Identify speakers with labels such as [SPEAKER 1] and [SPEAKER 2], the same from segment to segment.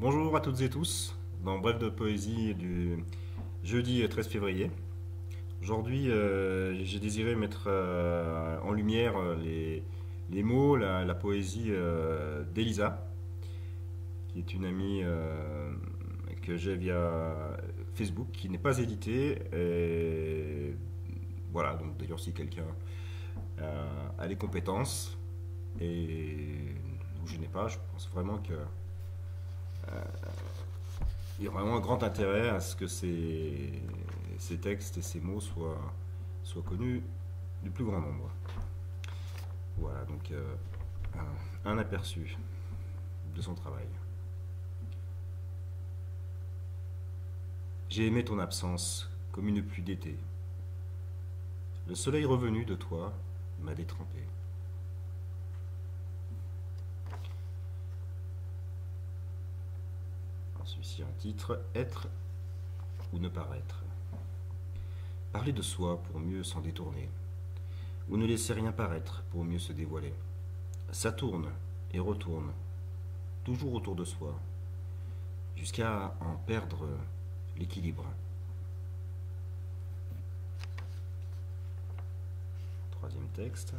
[SPEAKER 1] Bonjour à toutes et tous, dans Bref de Poésie du jeudi 13 février. Aujourd'hui, j'ai désiré mettre en lumière les mots, la poésie d'Elisa, qui est une amie que j'ai via Facebook, qui n'est pas éditée. Et voilà, donc d'ailleurs, si quelqu'un a les compétences et je n'ai pas, je pense vraiment que il y a vraiment un grand intérêt à ce que ces textes et ces mots soient connus du plus grand nombre. Voilà, donc un aperçu de son travail. J'ai aimé ton absence comme une pluie d'été. Le soleil revenu de toi m'a détrempé. Celui-ci un titre, Être ou ne paraître. Parler de soi pour mieux s'en détourner, ou ne laisser rien paraître pour mieux se dévoiler. Ça tourne et retourne, toujours autour de soi, jusqu'à en perdre l'équilibre. Troisième texte.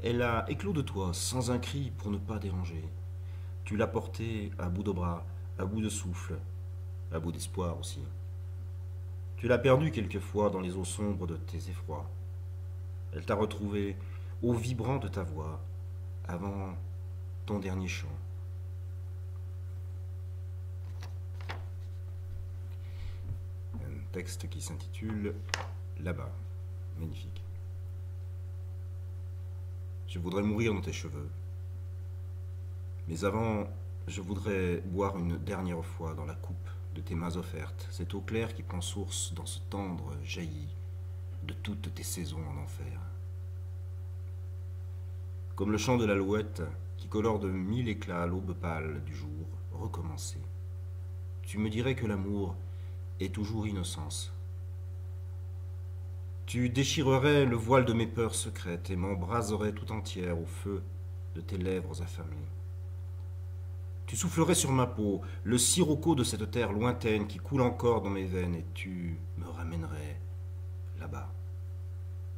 [SPEAKER 1] Elle a éclos de toi sans un cri pour ne pas déranger. Tu l'as portée à bout de bras, à bout de souffle, à bout d'espoir aussi. Tu l'as perdue quelquefois dans les eaux sombres de tes effrois. Elle t'a retrouvé au vibrant de ta voix, avant ton dernier chant. Un texte qui s'intitule Là-bas. Magnifique. Je voudrais mourir dans tes cheveux. Mais avant, je voudrais boire une dernière fois dans la coupe de tes mains offertes, cette eau claire qui prend source dans ce tendre jailli de toutes tes saisons en enfer. Comme le chant de l'alouette qui colore de mille éclats l'aube pâle du jour recommencé. Tu me dirais que l'amour est toujours innocence. Tu déchirerais le voile de mes peurs secrètes et m'embraserais tout entière au feu de tes lèvres affamées. Tu soufflerais sur ma peau le sirocco de cette terre lointaine qui coule encore dans mes veines et tu me ramènerais là-bas,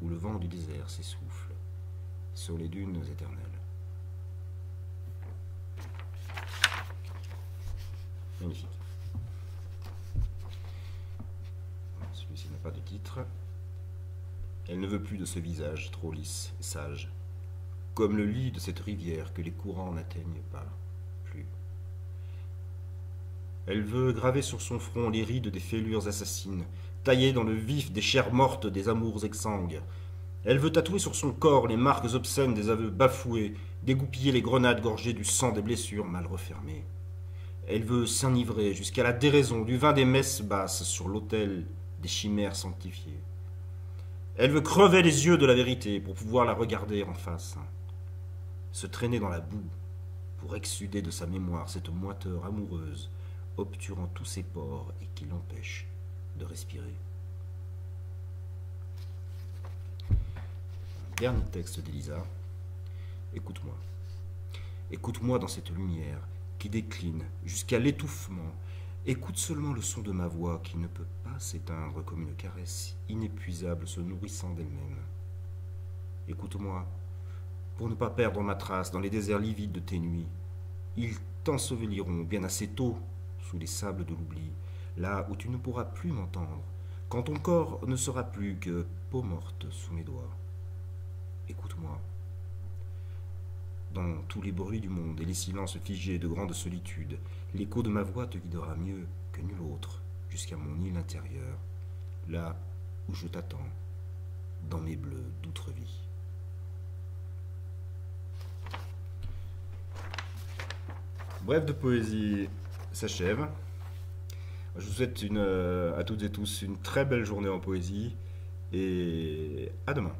[SPEAKER 1] où le vent du désert s'essouffle sur les dunes éternelles. Magnifique. Celui-ci n'a pas de titre. Elle ne veut plus de ce visage trop lisse et sage, comme le lit de cette rivière que les courants n'atteignent pas plus. Elle veut graver sur son front les rides des fêlures assassines, tailler dans le vif des chairs mortes des amours exsangues. Elle veut tatouer sur son corps les marques obscènes des aveux bafoués, dégoupiller les grenades gorgées du sang des blessures mal refermées. Elle veut s'enivrer jusqu'à la déraison du vin des messes basses sur l'autel des chimères sanctifiées. Elle veut crever les yeux de la vérité pour pouvoir la regarder en face, se traîner dans la boue pour exsuder de sa mémoire cette moiteur amoureuse obturant tous ses pores et qui l'empêche de respirer. Dernier texte d'Elisa. Écoute-moi. Écoute-moi dans cette lumière qui décline jusqu'à l'étouffement. Écoute seulement le son de ma voix qui ne peut pas s'éteindre comme une caresse inépuisable se nourrissant d'elle-même. Écoute-moi pour ne pas perdre ma trace dans les déserts livides de tes nuits. Ils t'enseveliront bien assez tôt sous les sables de l'oubli, là où tu ne pourras plus m'entendre, quand ton corps ne sera plus que peau morte sous mes doigts. Écoute-moi. Dans tous les bruits du monde et les silences figés de grande solitude, l'écho de ma voix te guidera mieux que nul autre jusqu'à mon île intérieure, là où je t'attends, dans mes bleus d'outre-vie. Bref de poésie s'achève. Je vous souhaite à toutes et tous une très belle journée en poésie et à demain.